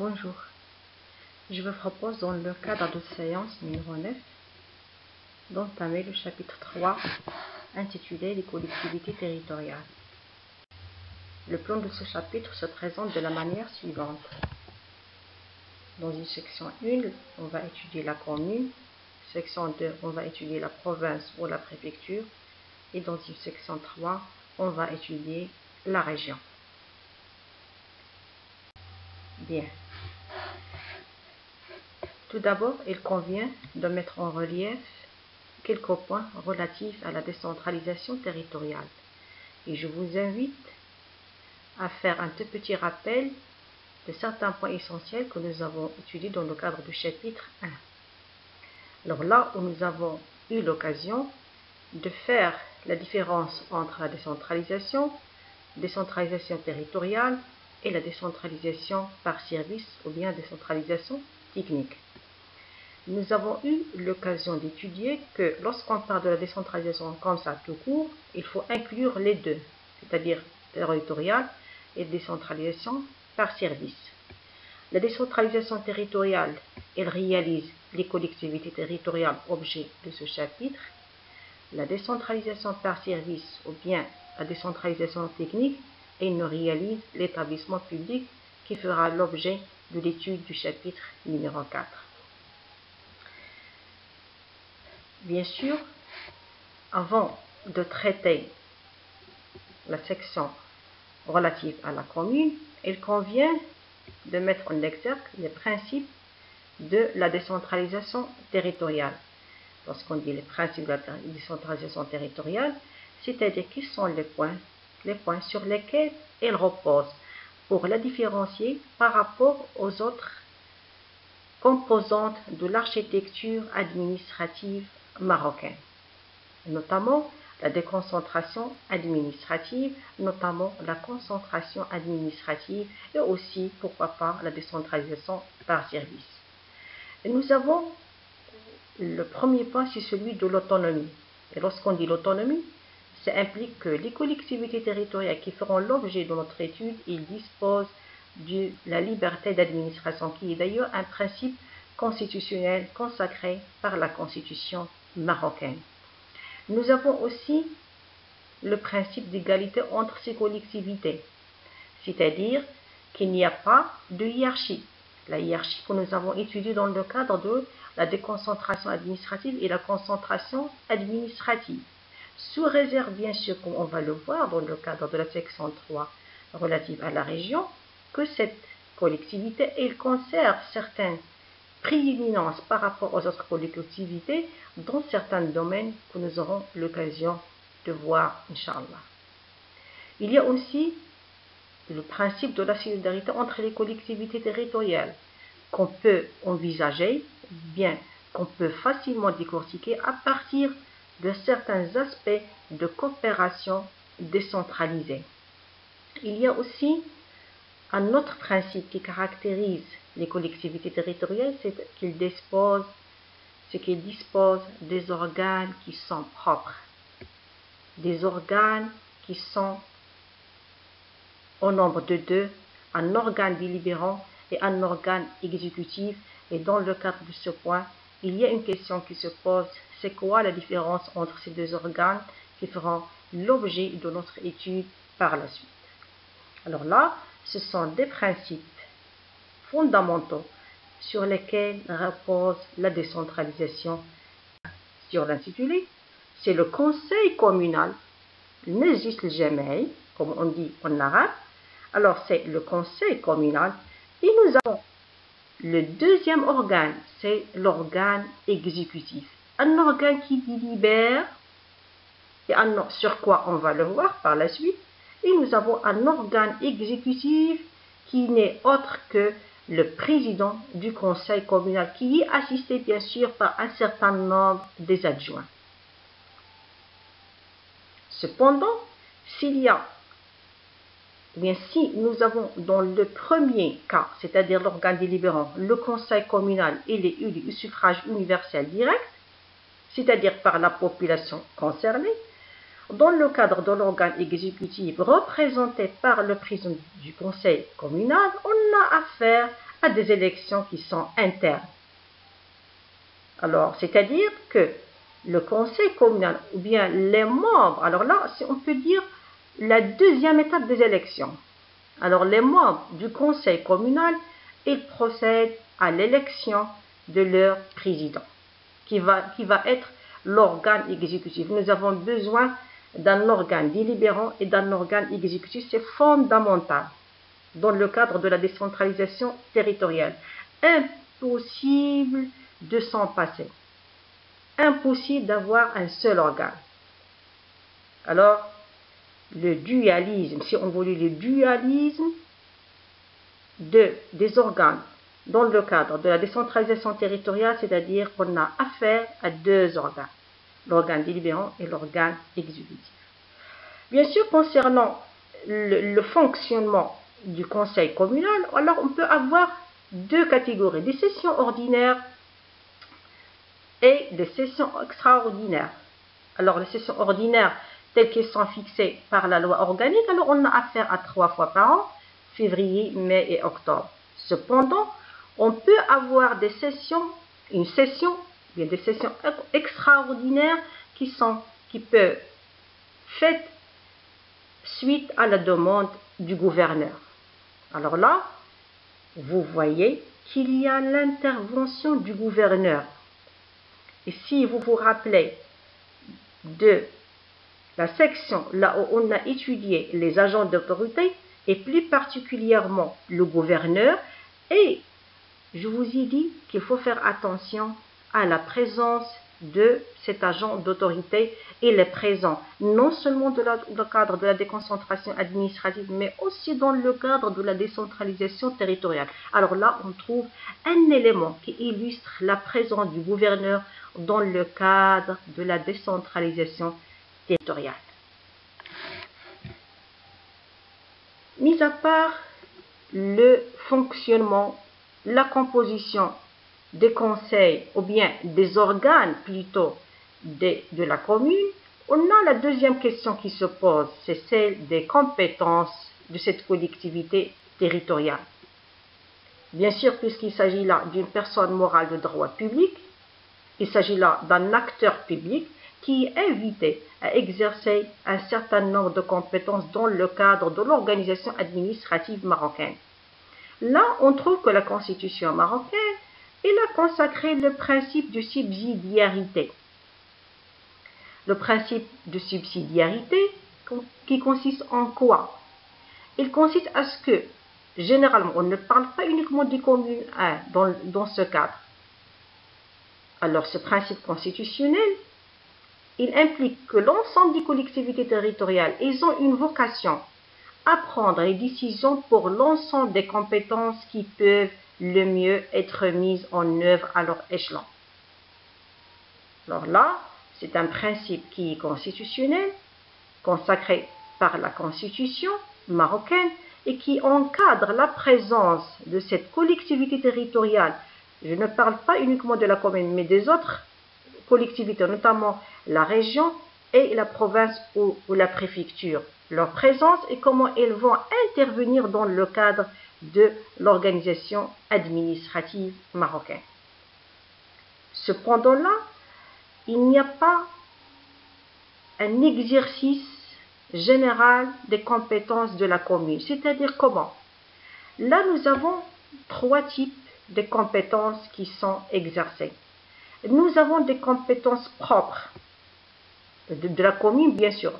Bonjour, je vous propose dans le cadre de séance numéro 9 d'entamer le chapitre 3 intitulé « Les collectivités territoriales ». Le plan de ce chapitre se présente de la manière suivante. Dans une section 1, on va étudier la commune, section 2, on va étudier la province ou la préfecture, et dans une section 3, on va étudier la région. Bien. Tout d'abord, il convient de mettre en relief quelques points relatifs à la décentralisation territoriale. Et je vous invite à faire un tout petit rappel de certains points essentiels que nous avons étudiés dans le cadre du chapitre 1. Alors là où nous avons eu l'occasion de faire la différence entre la décentralisation territoriale et la décentralisation par service ou bien décentralisation technique. Nous avons eu l'occasion d'étudier que lorsqu'on parle de la décentralisation comme ça tout court, il faut inclure les deux, c'est-à-dire territoriale et décentralisation par service. La décentralisation territoriale, elle réalise les collectivités territoriales objet de ce chapitre. La décentralisation par service ou bien la décentralisation technique, elle ne réalise l'établissement public qui fera l'objet de l'étude du chapitre numéro 4. Bien sûr, avant de traiter la section relative à la commune, il convient de mettre en exergue les principes de la décentralisation territoriale. Lorsqu'on dit les principes de la décentralisation territoriale, c'est-à-dire quels sont les points sur lesquels elle repose pour la différencier par rapport aux autres composantes de l'architecture administrative marocaine, notamment la déconcentration administrative, notamment la concentration administrative et aussi, pourquoi pas, la décentralisation par service. Et nous avons le premier point, c'est celui de l'autonomie. Et lorsqu'on dit l'autonomie, ça implique que les collectivités territoriales qui feront l'objet de notre étude, ils disposent de la liberté d'administration, qui est d'ailleurs un principe constitutionnel consacré par la Constitution marocaine. Nous avons aussi le principe d'égalité entre ces collectivités, c'est-à-dire qu'il n'y a pas de hiérarchie. La hiérarchie que nous avons étudiée dans le cadre de la déconcentration administrative et la concentration administrative, sous réserve bien sûr, comme on va le voir dans le cadre de la section 3 relative à la région, que cette collectivité elle conserve certaines prééminence par rapport aux autres collectivités dans certains domaines que nous aurons l'occasion de voir, Inch'Allah. Il y a aussi le principe de la solidarité entre les collectivités territoriales qu'on peut envisager, bien qu'on peut facilement décortiquer à partir de certains aspects de coopération décentralisée. Il y a aussi un autre principe qui caractérise les collectivités territoriales, c'est qu'ils disposent des organes qui sont propres, des organes qui sont au nombre de deux, un organe délibérant et un organe exécutif. Et dans le cadre de ce point, il y a une question qui se pose, c'est quoi la différence entre ces deux organes qui feront l'objet de notre étude par la suite. Alors là, ce sont des principes fondamentaux sur lesquels repose la décentralisation. Sur l'intitulé, c'est le conseil communal, n'existe jamais, comme on dit en arabe. Alors c'est le conseil communal et nous avons le deuxième organe, c'est l'organe exécutif. Un organe qui délibère, et sur quoi on va le voir par la suite. Et nous avons un organe exécutif qui n'est autre que le président du conseil communal, qui est assisté bien sûr par un certain nombre des adjoints. Cependant, si nous avons dans le premier cas, c'est-à-dire l'organe délibérant, le conseil communal, il est élu au suffrage universel direct, c'est-à-dire par la population concernée. Dans le cadre de l'organe exécutif représenté par le président du conseil communal, on a affaire à des élections qui sont internes. Alors, c'est-à-dire que le conseil communal ou bien les membres, alors là, on peut dire la deuxième étape des élections. Alors, les membres du conseil communal, ils procèdent à l'élection de leur président, qui va être l'organe exécutif. Nous avons besoin d'un organe délibérant et d'un organe exécutif. C'est fondamental dans le cadre de la décentralisation territoriale. Impossible de s'en passer. Impossible d'avoir un seul organe. Alors, le dualisme, si on voulait le dualisme des organes dans le cadre de la décentralisation territoriale, c'est-à-dire qu'on a affaire à deux organes, l'organe délibérant et l'organe exécutif. Bien sûr, concernant le fonctionnement du conseil communal, alors on peut avoir deux catégories, des sessions ordinaires et des sessions extraordinaires. Alors, les sessions ordinaires, telles qu'elles sont fixées par la loi organique, alors on a affaire à 3 fois par an, février, mai et octobre. Cependant, on peut avoir des sessions extraordinaires qui peuvent faites suite à la demande du gouverneur. Alors là, vous voyez qu'il y a l'intervention du gouverneur. Et si vous vous rappelez de la section là où on a étudié les agents d'autorité et plus particulièrement le gouverneur, et je vous ai dit qu'il faut faire attention à la présence de cet agent d'autorité. Il est présent non seulement dans le cadre de la déconcentration administrative, mais aussi dans le cadre de la décentralisation territoriale. Alors là, on trouve un élément qui illustre la présence du gouverneur dans le cadre de la décentralisation territoriale. Mis à part le fonctionnement, la composition des conseils ou bien des organes plutôt de la commune, on a la deuxième question qui se pose, c'est celle des compétences de cette collectivité territoriale. Bien sûr, puisqu'il s'agit là d'une personne morale de droit public, il s'agit là d'un acteur public qui est invité à exercer un certain nombre de compétences dans le cadre de l'organisation administrative marocaine. Là, on trouve que la Constitution marocaine, elle a consacré le principe de subsidiarité. Le principe de subsidiarité qui consiste en quoi? Il consiste à ce que, généralement, on ne parle pas uniquement des communes dans ce cadre. Alors, ce principe constitutionnel, il implique que l'ensemble des collectivités territoriales, elles ont une vocation à prendre les décisions pour l'ensemble des compétences qui peuvent le mieux être mises en œuvre à leur échelon. Alors là, c'est un principe qui est constitutionnel, consacré par la Constitution marocaine et qui encadre la présence de cette collectivité territoriale. Je ne parle pas uniquement de la commune, mais des autres collectivités, notamment la région et la province ou la préfecture. Leur présence et comment elles vont intervenir dans le cadre de l'organisation administrative marocaine. Cependant là, il n'y a pas un exercice général des compétences de la commune. C'est-à-dire comment? Là, nous avons 3 types de compétences qui sont exercées. Nous avons des compétences propres de la commune, bien sûr.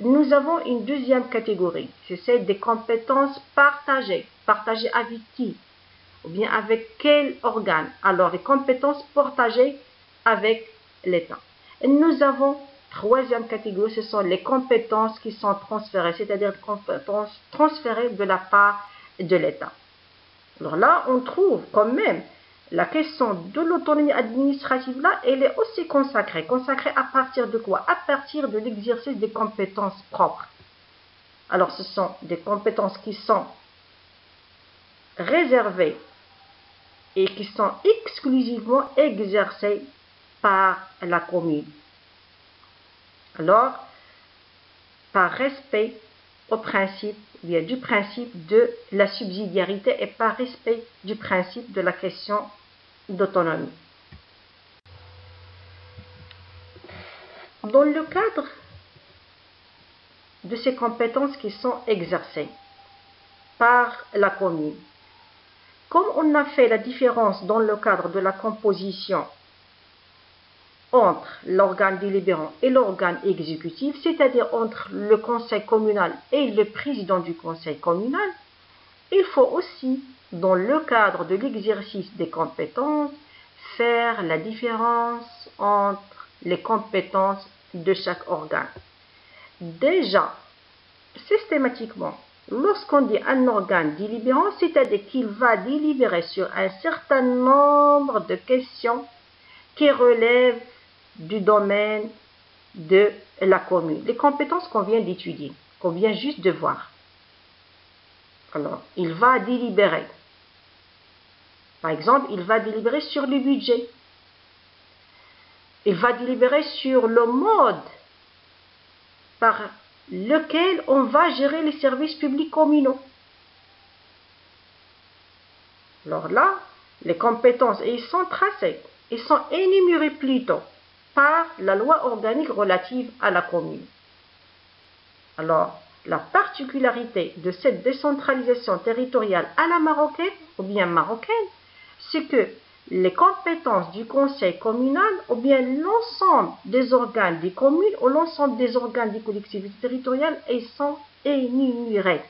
Nous avons une deuxième catégorie, c'est celle des compétences partagées. Partagées avec qui? Ou bien avec quel organe? Alors, les compétences partagées avec l'État. Nous avons troisième catégorie, ce sont les compétences qui sont transférées, c'est-à-dire les compétences transférées de la part de l'État. Alors là, on trouve quand même la question de l'autonomie administrative, là, elle est aussi consacrée. Consacrée à partir de quoi? À partir de l'exercice des compétences propres. Alors, ce sont des compétences qui sont réservées et qui sont exclusivement exercées par la commune. Alors, par respect au principe, bien du principe de la subsidiarité et par respect du principe de la question d'autonomie. Dans le cadre de ces compétences qui sont exercées par la commune, comme on a fait la différence dans le cadre de la composition entre l'organe délibérant et l'organe exécutif, c'est-à-dire entre le conseil communal et le président du conseil communal, il faut aussi, dans le cadre de l'exercice des compétences, faire la différence entre les compétences de chaque organe. Déjà, systématiquement, lorsqu'on dit un organe délibérant, c'est-à-dire qu'il va délibérer sur un certain nombre de questions qui relèvent du domaine de la commune. Les compétences qu'on vient d'étudier, qu'on vient juste de voir. Alors, il va délibérer. Par exemple, il va délibérer sur le budget. Il va délibérer sur le mode par lequel on va gérer les services publics communaux. Alors là, les compétences, ils sont tracées, ils sont énumérés plutôt par la loi organique relative à la commune. Alors, la particularité de cette décentralisation territoriale à la marocaine, ou bien marocaine, c'est que les compétences du conseil communal, ou bien l'ensemble des organes des communes, ou l'ensemble des organes des collectivités territoriales, elles sont énumérées.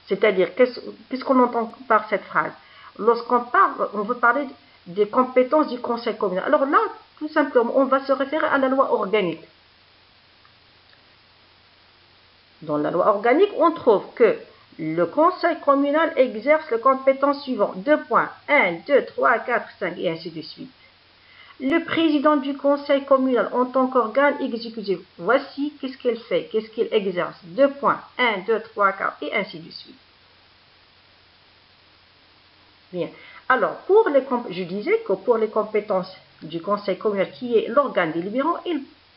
C'est-à-dire, qu'est-ce qu'on entend par cette phrase? Lorsqu'on parle, on veut parler des compétences du conseil communal. Alors là, tout simplement, on va se référer à la loi organique. Dans la loi organique, on trouve que le conseil communal exerce les compétences suivantes. 2 points. 1, 2, 3, 4, 5 et ainsi de suite. Le président du conseil communal en tant qu'organe exécutif, voici qu'est-ce qu'il fait, qu'est-ce qu'il exerce. 2 points. 1, 2, 3, 4 et ainsi de suite. Bien. Alors, je disais que pour les compétences du conseil communal, qui est l'organe délibérant,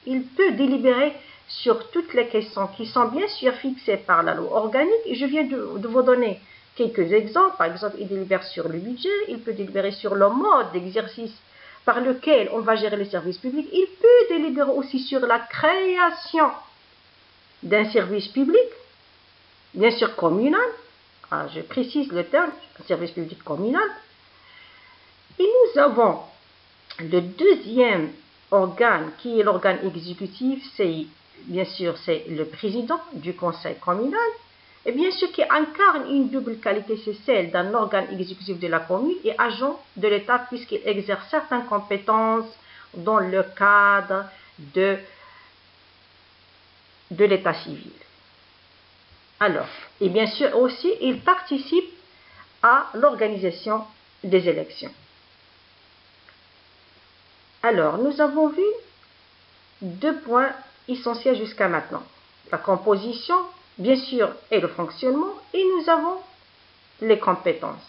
il peut délibérer sur toutes les questions qui sont bien sûr fixées par la loi organique. Et je viens de vous donner quelques exemples. Par exemple, il délibère sur le budget, il peut délibérer sur le mode d'exercice par lequel on va gérer les services publics. Il peut délibérer aussi sur la création d'un service public, bien sûr communal. Ah, je précise le terme, service public communal. Et nous avons le deuxième organe qui est l'organe exécutif, c'est bien sûr c'est le président du conseil communal, et bien sûr qui incarne une double qualité, c'est celle d'un organe exécutif de la commune et agent de l'État puisqu'il exerce certaines compétences dans le cadre de l'État civil. Alors, et bien sûr aussi, il participe à l'organisation des élections. Alors, nous avons vu 2 points essentiels jusqu'à maintenant. La composition, bien sûr, et le fonctionnement, et nous avons les compétences.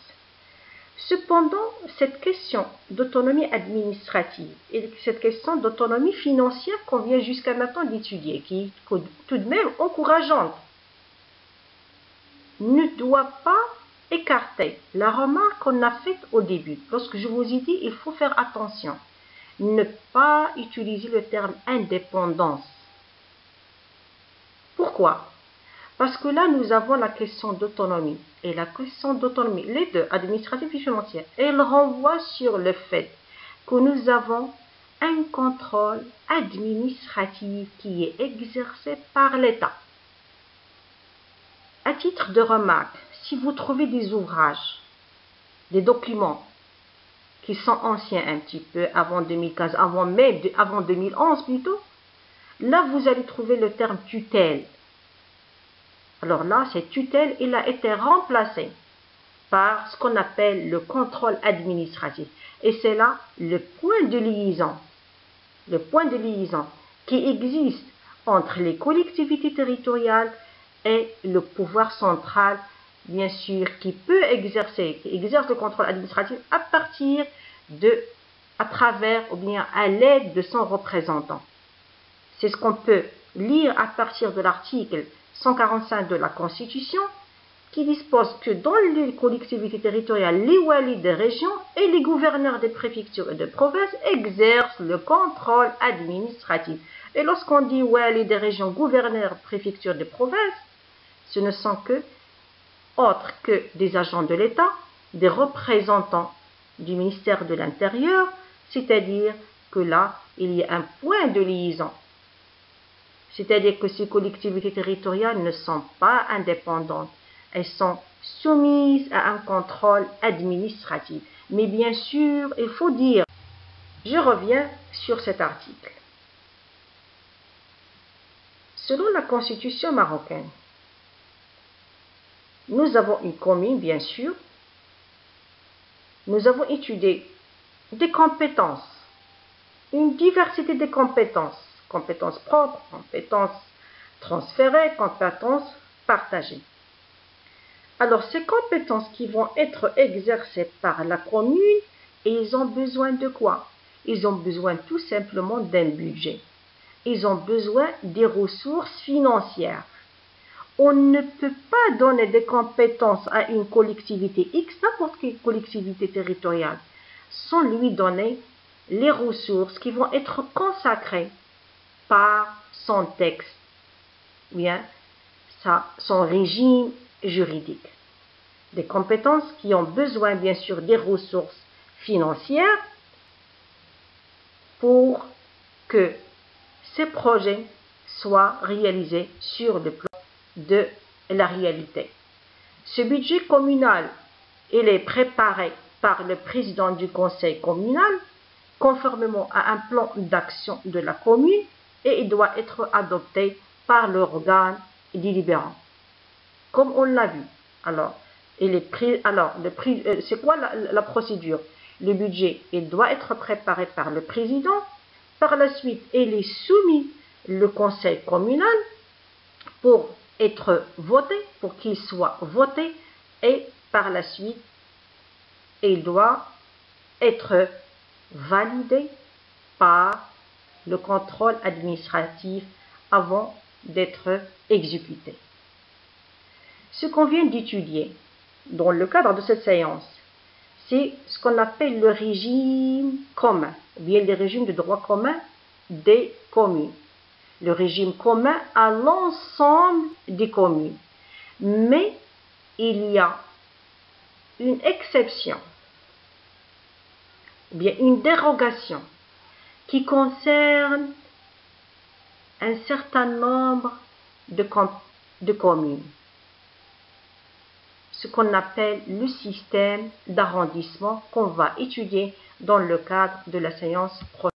Cependant, cette question d'autonomie administrative et cette question d'autonomie financière qu'on vient jusqu'à maintenant d'étudier, qui est tout de même encourageante, ne doit pas écarter la remarque qu'on a faite au début. Lorsque je vous ai dit, il faut faire attention. Ne pas utiliser le terme indépendance. Pourquoi? Parce que là, nous avons la question d'autonomie. Et la question d'autonomie, les deux, administrative et financière, elle renvoie sur le fait que nous avons un contrôle administratif qui est exercé par l'État. À titre de remarque, si vous trouvez des ouvrages, des documents qui sont anciens un petit peu, avant 2015, avant 2011 plutôt, là vous allez trouver le terme tutelle. Alors là, cette tutelle, il a été remplacé par ce qu'on appelle le contrôle administratif. Et c'est là le point de liaison qui existe entre les collectivités territoriales et le pouvoir central, bien sûr, qui exerce le contrôle administratif à travers ou bien à l'aide de son représentant. C'est ce qu'on peut lire à partir de l'article 145 de la Constitution qui dispose que dans les collectivités territoriales, les walis des régions et les gouverneurs des préfectures et de provinces exercent le contrôle administratif. Et lorsqu'on dit wali des régions, gouverneurs, préfectures de provinces, ce ne sont que autres que des agents de l'État, des représentants du ministère de l'Intérieur, c'est-à-dire que là, il y a un point de liaison. C'est-à-dire que ces collectivités territoriales ne sont pas indépendantes. Elles sont soumises à un contrôle administratif. Mais bien sûr, il faut dire, je reviens sur cet article. Selon la Constitution marocaine, nous avons une commune, bien sûr. Nous avons étudié des compétences, une diversité de compétences, compétences propres, compétences transférées, compétences partagées. Alors, ces compétences qui vont être exercées par la commune, ils ont besoin de quoi? Ils ont besoin tout simplement d'un budget. Ils ont besoin des ressources financières. On ne peut pas donner des compétences à une collectivité X, n'importe quelle collectivité territoriale, sans lui donner les ressources qui vont être consacrées par son texte, bien, son régime juridique. Des compétences qui ont besoin, bien sûr, des ressources financières pour que ces projets soient réalisés sur le plan de la réalité. Ce budget communal, il est préparé par le président du conseil communal, conformément à un plan d'action de la commune, et il doit être adopté par l'organe délibérant. Comme on l'a vu. Alors, c'est quoi la procédure? Le budget, il doit être préparé par le président. Par la suite, il est soumis au conseil communal pour être voté, pour qu'il soit voté, et par la suite, il doit être validé par le contrôle administratif avant d'être exécuté. Ce qu'on vient d'étudier dans le cadre de cette séance, c'est ce qu'on appelle le régime commun, ou bien le régime de droit commun des communes. Le régime commun à l'ensemble des communes. Mais il y a une exception, ou bien une dérogation, qui concerne un certain nombre de communes. Ce qu'on appelle le système d'arrondissement qu'on va étudier dans le cadre de la séance prochaine.